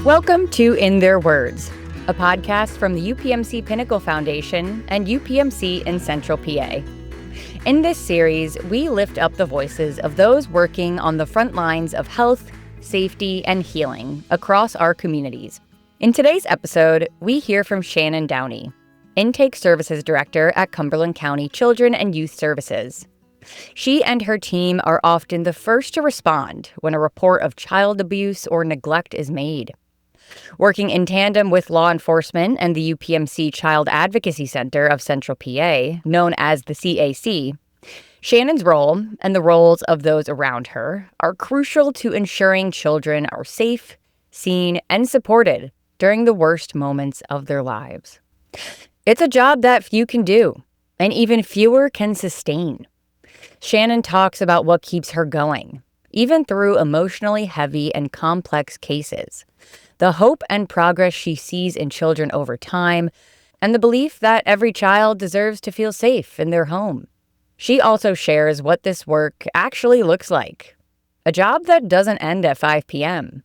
Welcome to In Their Words, a podcast from the UPMC Pinnacle Foundation and UPMC in Central PA. In this series, we lift up the voices of those working on the front lines of health, safety, and healing across our communities. In today's episode, we hear from Shannon Downey, Intake Services Director at Cumberland County Children and Youth Services. She and her team are often the first to respond when a report of child abuse or neglect is made. Working in tandem with law enforcement and the UPMC Child Advocacy Center of Central PA, known as the CAC, Shannon's role and the roles of those around her are crucial to ensuring children are safe, seen, and supported during the worst moments of their lives. It's a job that few can do, and even fewer can sustain. Shannon talks about what keeps her going, even through emotionally heavy and complex cases, the hope and progress she sees in children over time, and the belief that every child deserves to feel safe in their home. She also shares what this work actually looks like. A job that doesn't end at 5 p.m.,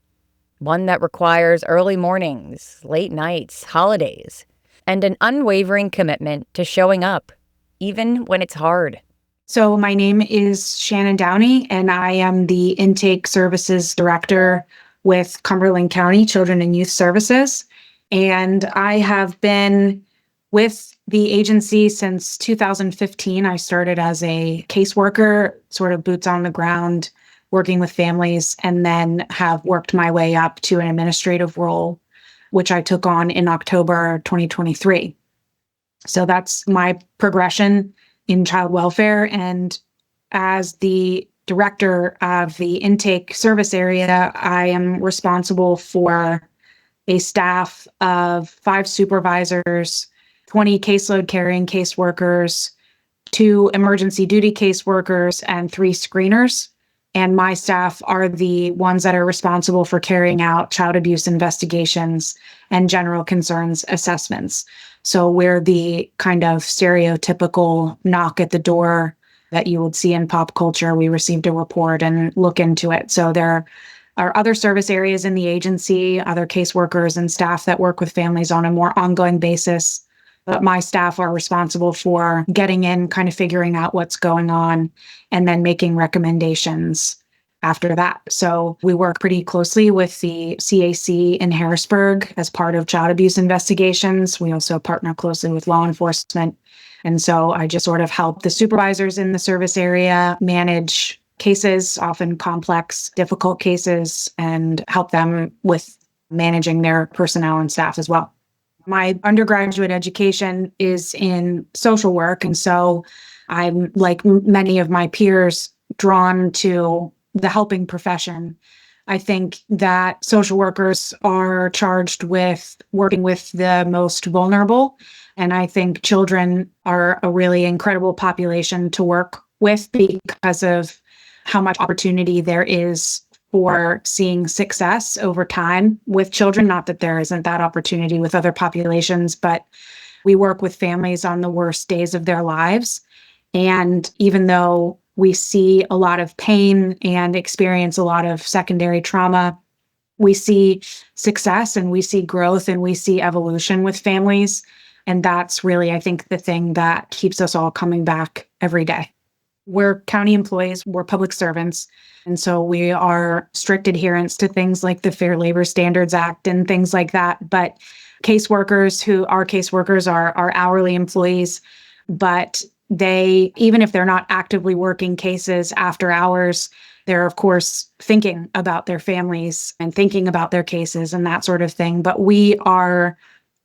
one that requires early mornings, late nights, holidays, and an unwavering commitment to showing up, even when it's hard. So my name is Shannon Downey, and I am the Intake Services Director with Cumberland County Children and Youth Services. And I have been with the agency since 2015. I started as a caseworker, sort of boots on the ground, working with families, and then have worked my way up to an administrative role, which I took on in October 2023. So that's my progression in child welfare. And as the director of the intake service area, I am responsible for a staff of 5 supervisors, 20 caseload carrying caseworkers, 2 emergency duty caseworkers, and 3 screeners. And my staff are the ones that are responsible for carrying out child abuse investigations and general concerns assessments. So we're the kind of stereotypical knock at the door that you would see in pop culture. We received a report and look into it. So there are other service areas in the agency, other caseworkers and staff that work with families on a more ongoing basis. But my staff are responsible for getting in, kind of figuring out what's going on, and then making recommendations after that. So we work pretty closely with the CAC in Harrisburg as part of child abuse investigations. We also partner closely with law enforcement. And so I just sort of help the supervisors in the service area manage cases, often complex, difficult cases, and help them with managing their personnel and staff as well. My undergraduate education is in social work, and so I'm, like many of my peers, drawn to the helping profession. I think that social workers are charged with working with the most vulnerable, and I think children are a really incredible population to work with because of how much opportunity there is for seeing success over time with children. Not that there isn't that opportunity with other populations, but we work with families on the worst days of their lives. And even though we see a lot of pain and experience a lot of secondary trauma, we see success and we see growth and we see evolution with families. And that's really, I think, the thing that keeps us all coming back every day. We're county employees, we're public servants, and so we are strict adherents to things like the Fair Labor Standards Act and things like that. But caseworkers who are caseworkers are hourly employees, but they, even if they're not actively working cases after hours, they're, of course, thinking about their families and thinking about their cases and that sort of thing. But we are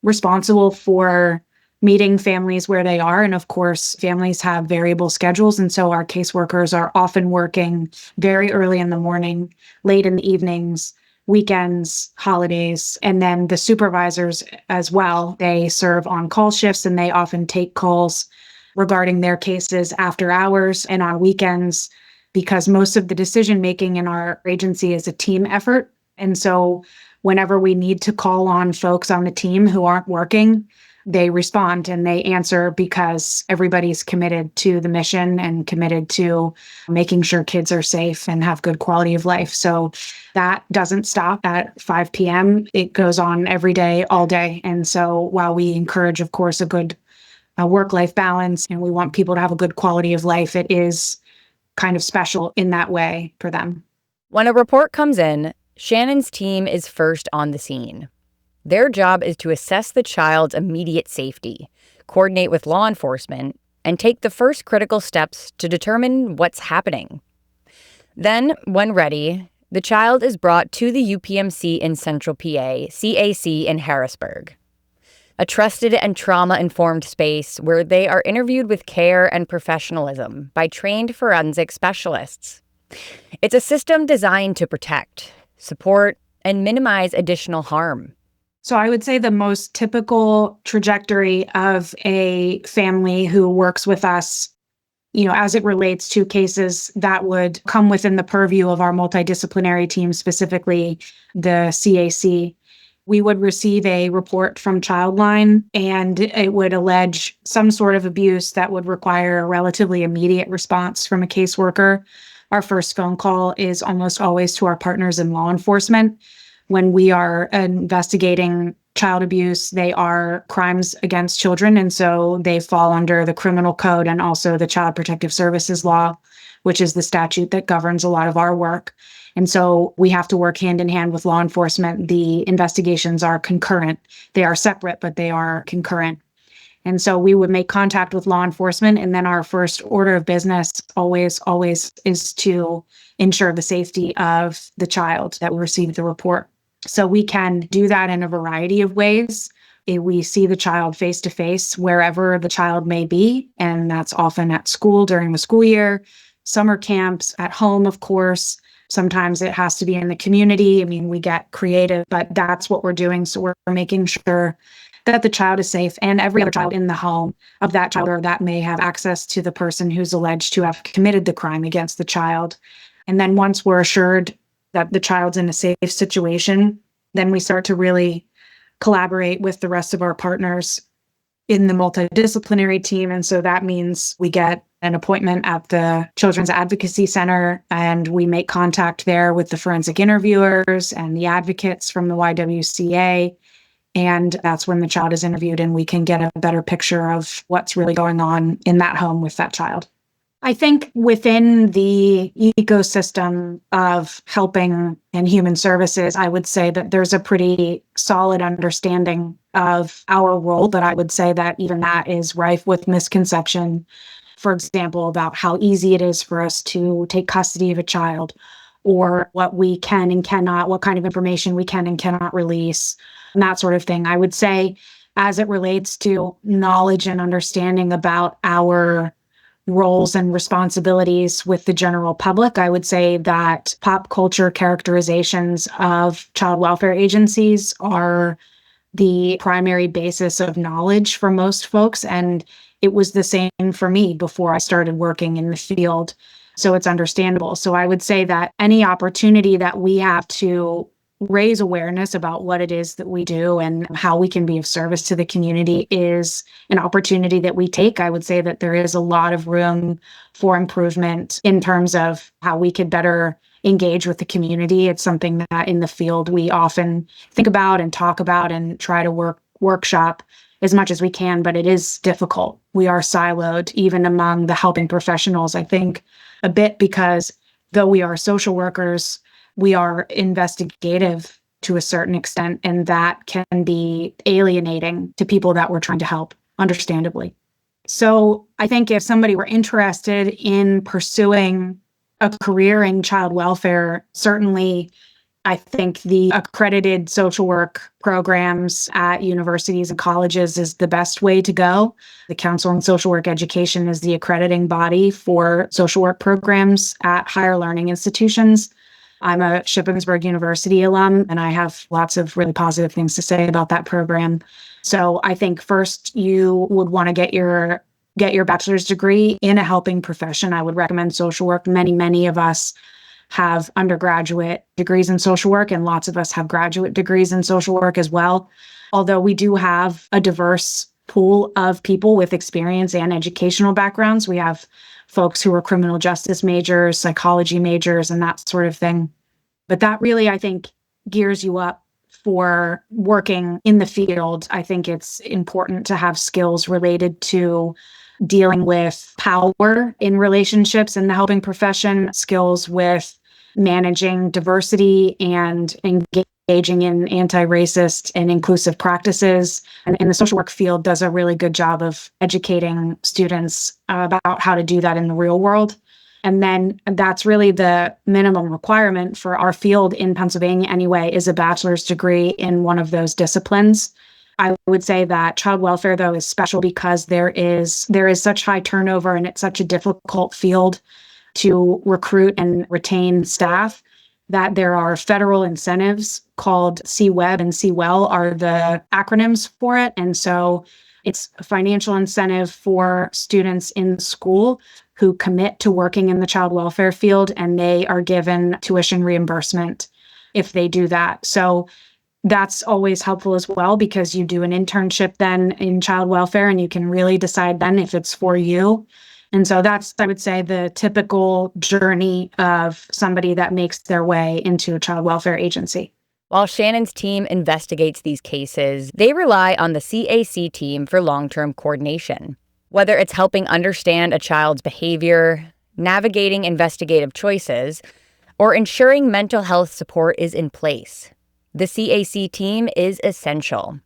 responsible for meeting families where they are. And of course, families have variable schedules. And so our caseworkers are often working very early in the morning, late in the evenings, weekends, holidays. And then the supervisors as well, they serve on call shifts and they often take calls regarding their cases after hours and on weekends, because most of the decision making in our agency is a team effort. And so whenever we need to call on folks on the team who aren't working, they respond and they answer because everybody's committed to the mission and committed to making sure kids are safe and have good quality of life. So that doesn't stop at 5 p.m. It goes on every day, all day. And so while we encourage, of course, a good work-life balance and we want people to have a good quality of life, it is kind of special in that way for them. When a report comes in, Shannon's team is first on the scene. Their job is to assess the child's immediate safety, coordinate with law enforcement, and take the first critical steps to determine what's happening. Then, when ready, the child is brought to the UPMC in Central PA, CAC in Harrisburg, a trusted and trauma-informed space where they are interviewed with care and professionalism by trained forensic specialists. It's a system designed to protect, support, and minimize additional harm. So I would say the most typical trajectory of a family who works with us, as it relates to cases that would come within the purview of our multidisciplinary team, specifically the CAC, we would receive a report from Childline, and it would allege some sort of abuse that would require a relatively immediate response from a caseworker. Our first phone call is almost always to our partners in law enforcement. When we are investigating child abuse, they are crimes against children, and so they fall under the criminal code and also the Child Protective Services law, which is the statute that governs a lot of our work. And so we have to work hand in hand with law enforcement. The investigations are concurrent. They are separate, but they are concurrent. And so we would make contact with law enforcement, and then our first order of business always is to ensure the safety of the child that received the report. So we can do that in a variety of ways. We see the child face to face wherever the child may be, and that's often at school during the school year, summer camps, at home, of course. Sometimes it has to be in the community. I mean, we get creative, but that's what we're doing. So we're making sure that the child is safe, and every other child in the home of that child or that may have access to the person who's alleged to have committed the crime against the child. And then once we're assured that the child's in a safe situation, then we start to really collaborate with the rest of our partners in the multidisciplinary team. And so that means we get an appointment at the Children's Advocacy Center, and we make contact there with the forensic interviewers and the advocates from the YWCA. And that's when the child is interviewed, and we can get a better picture of what's really going on in that home with that child. I think within the ecosystem of helping and human services, I would say that there's a pretty solid understanding of our role, but I would say that even that is rife with misconception. For example, about how easy it is for us to take custody of a child, or what we can and cannot, what kind of information we can and cannot release, and that sort of thing. I would say, as it relates to knowledge and understanding about our roles and responsibilities with the general public, I would say that pop culture characterizations of child welfare agencies are the primary basis of knowledge for most folks. And it was the same for me before I started working in the field. So it's understandable. So I would say that any opportunity that we have to raise awareness about what it is that we do and how we can be of service to the community is an opportunity that we take. I would say that there is a lot of room for improvement in terms of how we could better engage with the community. It's something that in the field we often think about and talk about and try to workshop as much as we can, but it is difficult. We are siloed even among the helping professionals, I think, a bit because though we are social workers, we are investigative to a certain extent, and that can be alienating to people that we're trying to help, understandably. So I think if somebody were interested in pursuing a career in child welfare, certainly I think the accredited social work programs at universities and colleges is the best way to go. The Council on Social Work Education is the accrediting body for social work programs at higher learning institutions. I'm a Shippensburg University alum, and I have lots of really positive things to say about that program. So I think first you would want to get your bachelor's degree in a helping profession. I would recommend social work. Many of us have undergraduate degrees in social work, and lots of us have graduate degrees in social work as well. Although we do have a diverse pool of people with experience and educational backgrounds. We have folks who are criminal justice majors, psychology majors, and that sort of thing. But that really, I think, gears you up for working in the field. I think it's important to have skills related to dealing with power in relationships in the helping profession, skills with managing diversity and engaging in anti-racist and inclusive practices. And the social work field does a really good job of educating students about how to do that in the real world. And then that's really the minimum requirement for our field in Pennsylvania anyway, is a bachelor's degree in one of those disciplines. I would say that child welfare, though, is special because there is such high turnover and it's such a difficult field to recruit and retain staff that there are federal incentives called CWEB and CWELL are the acronyms for it. And so it's a financial incentive for students in school who commit to working in the child welfare field, and they are given tuition reimbursement if they do that. So that's always helpful as well, because you do an internship then in child welfare and you can really decide then if it's for you. And so that's, I would say, the typical journey of somebody that makes their way into a child welfare agency. While Shannon's team investigates these cases, they rely on the CAC team for long-term coordination. Whether it's helping understand a child's behavior, navigating investigative choices, or ensuring mental health support is in place, the CAC team is essential.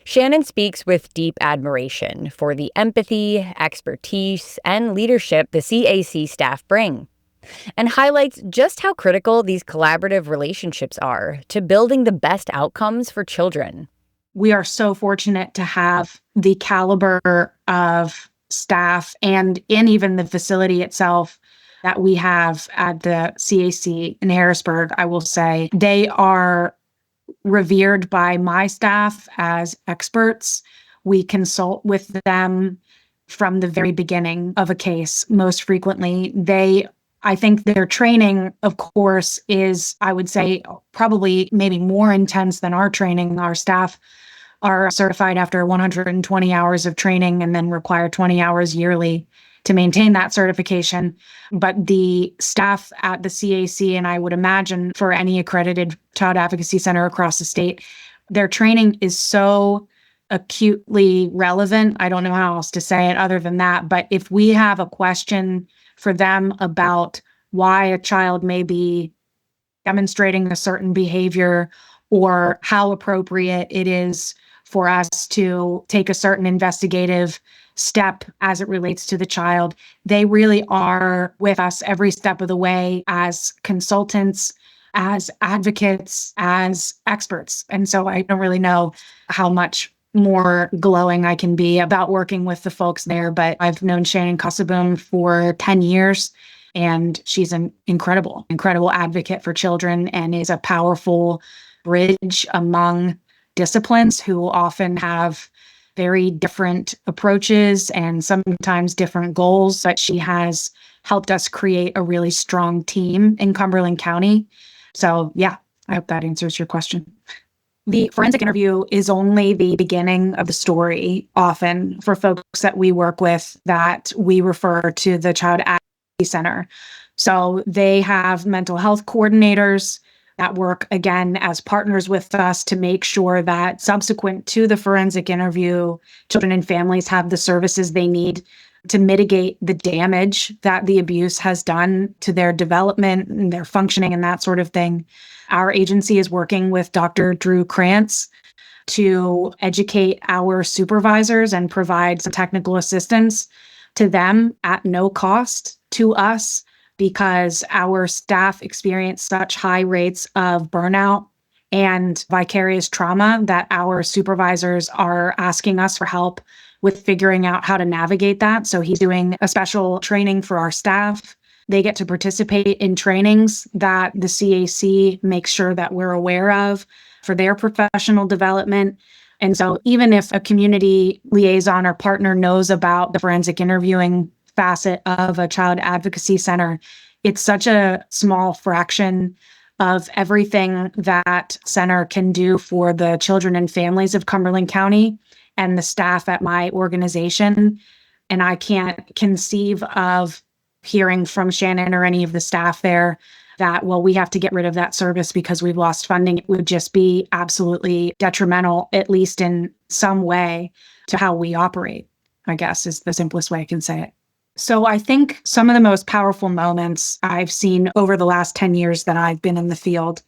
Shannon speaks with deep admiration for the empathy, expertise, and leadership the CAC staff bring, and highlights just how critical these collaborative relationships are to building the best outcomes for children. We are so fortunate to have the caliber of staff and even the facility itself that we have at the CAC in Harrisburg. I will say they are revered by my staff as experts. We consult with them from the very beginning of a case. Most frequently, I think their training, of course, is, I would say, probably maybe more intense than our training. Our staff are certified after 120 hours of training and then require 20 hours yearly to maintain that certification. But the staff at the CAC, and I would imagine for any accredited child advocacy center across the state, their training is so acutely relevant. I don't know how else to say it other than that. But if we have a question for them about why a child may be demonstrating a certain behavior or how appropriate it is for us to take a certain investigative step as it relates to the child, they really are with us every step of the way as consultants, as advocates, as experts. And so I don't really know how much more glowing I can be about working with the folks there, but I've known Shannon Downey for 10 years, and she's an incredible advocate for children and is a powerful bridge among disciplines who often have very different approaches and sometimes different goals, but she has helped us create a really strong team in Cumberland County. So yeah, I hope that answers your question. The forensic interview is only the beginning of the story, often for folks that we work with that we refer to the Child Advocacy Center. So they have mental health coordinators that work, again, as partners with us to make sure that subsequent to the forensic interview, children and families have the services they need to mitigate the damage that the abuse has done to their development and their functioning and that sort of thing. Our agency is working with Dr. Drew Krantz to educate our supervisors and provide some technical assistance to them at no cost to us, because our staff experience such high rates of burnout and vicarious trauma that our supervisors are asking us for help with figuring out how to navigate that. So he's doing a special training for our staff. They get to participate in trainings that the CAC makes sure that we're aware of for their professional development. And so even if a community liaison or partner knows about the forensic interviewing facet of a child advocacy center, it's such a small fraction of everything that center can do for the children and families of Cumberland County. and the staff at my organization. And I can't conceive of hearing from Shannon or any of the staff there that, well, we have to get rid of that service because we've lost funding. It would just be absolutely detrimental, at least in some way, to how we operate, I guess is the simplest way I can say it. So I think some of the most powerful moments I've seen over the last 10 years that I've been in the field,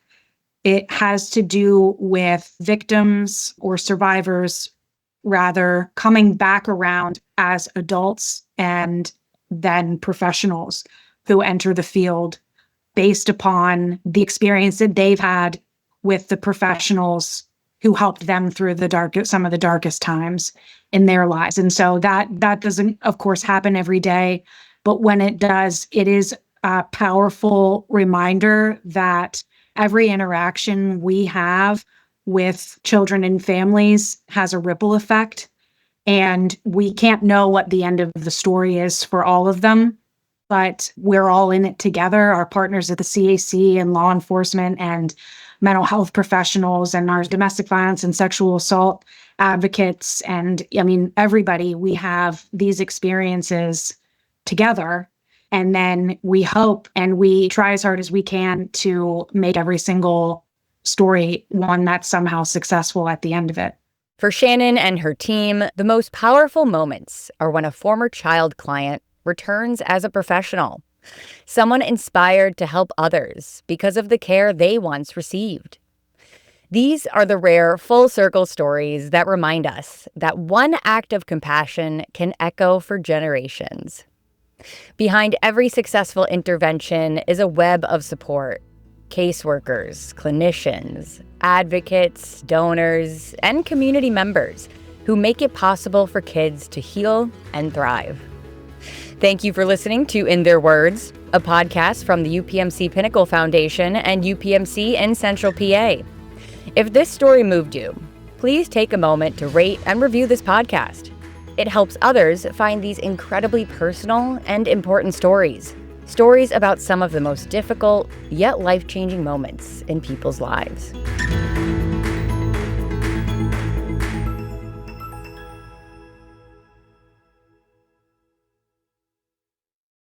it has to do with victims or survivors, rather, coming back around as adults and then professionals who enter the field based upon the experience that they've had with the professionals who helped them through some of the darkest times in their lives. And so that doesn't, of course, happen every day. But when it does, it is a powerful reminder that every interaction we have with children and families has a ripple effect. And we can't know what the end of the story is for all of them, but we're all in it together. Our partners at the CAC and law enforcement and mental health professionals and our domestic violence and sexual assault advocates. And I mean, everybody, we have these experiences together. And then we hope and we try as hard as we can to make every single story one that's somehow successful at the end of it. For Shannon and her team, the most powerful moments are when a former child client returns as a professional, someone inspired to help others because of the care they once received. These are the rare full circle stories that remind us that one act of compassion can echo for generations. Behind every successful intervention is a web of support. Caseworkers, clinicians, advocates, donors, and community members who make it possible for kids to heal and thrive. Thank you for listening to In Their Words, a podcast from the UPMC Pinnacle Foundation and UPMC in Central PA. If this story moved you, please take a moment to rate and review this podcast. It helps others find these incredibly personal and important stories. Stories about some of the most difficult, yet life-changing moments in people's lives.